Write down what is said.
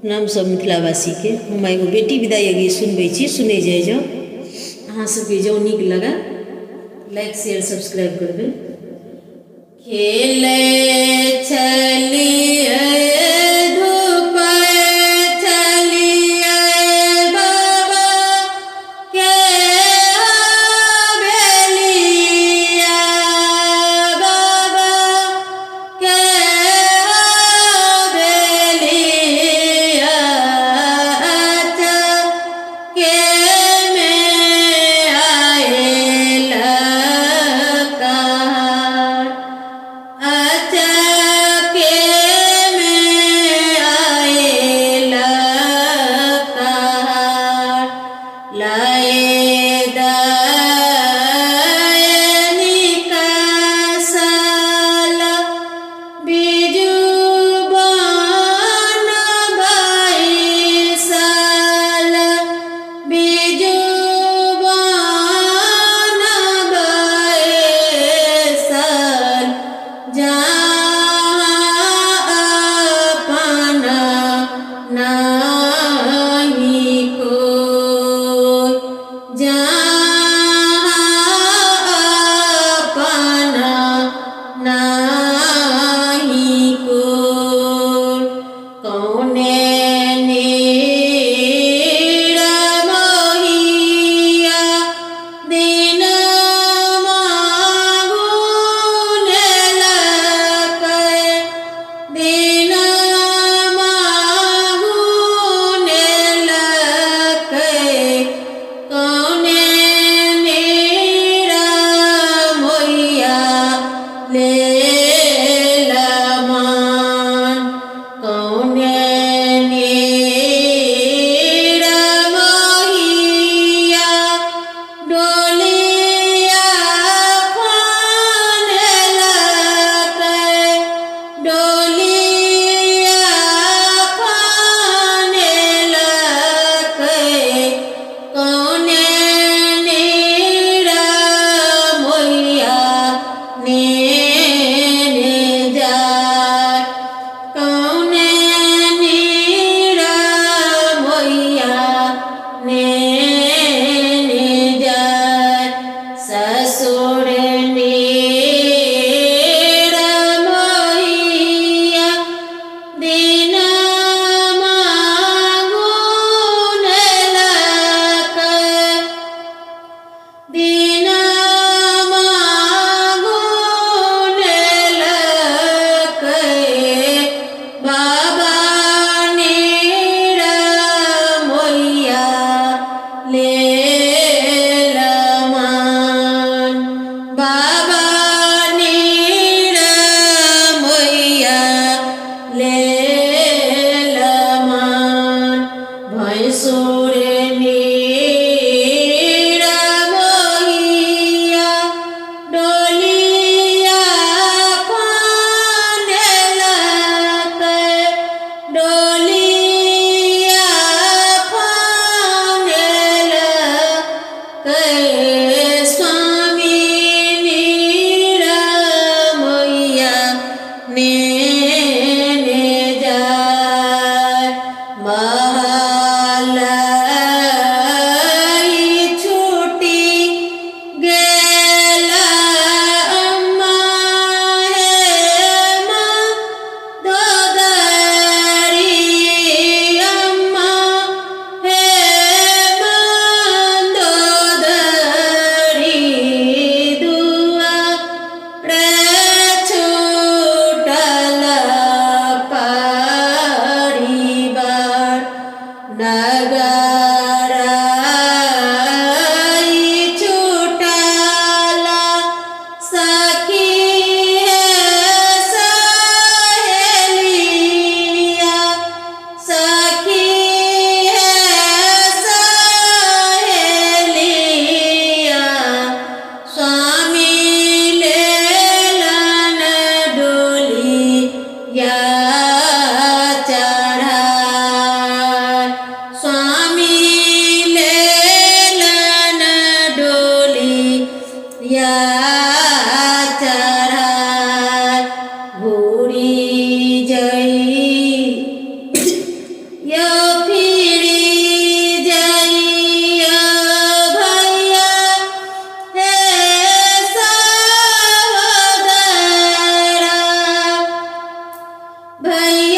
प्रणाम सब मिथिलावासी के। हम एगो बेटी विदाई गीत सुनबै छी, सुनै जाइ जाउ। अहाँ सबके जँ नीक लगे लाइक शेयर सब्सक्राइब करबै। खेलै छलियै धूपै छलियै बाबा के हवेलिया, बाबा के हवेलिया के में आयल कहार, के में आयल कहार। लाए दयनिका साला बिजुबान बैसल, बिजुबान बैसल अपन नाही कोई, अपन नाही कोई। कौने निरमोहिया दिन मांगुने लकै, दिन मांगुने लकै। कौने निरमोहिया लेल मान, कौने निरमोहिया डोलिया फानेलकै, डोलिया फानेलकै। कौने निरमोहिया नेने जाय, कौने निरमोहिया नेने जाय। ससुर निरमोहिया दिन मांगुने लकै, दिन मांगुने लकै। बाबा निरमोहिया लेल मान, बाबा निरमोहिया लेल मान। भैंसुर निरमोहिया डोलिया फानेलकै, डोलिया फानेलकै। स्वामी निरमोहिया नेने भैया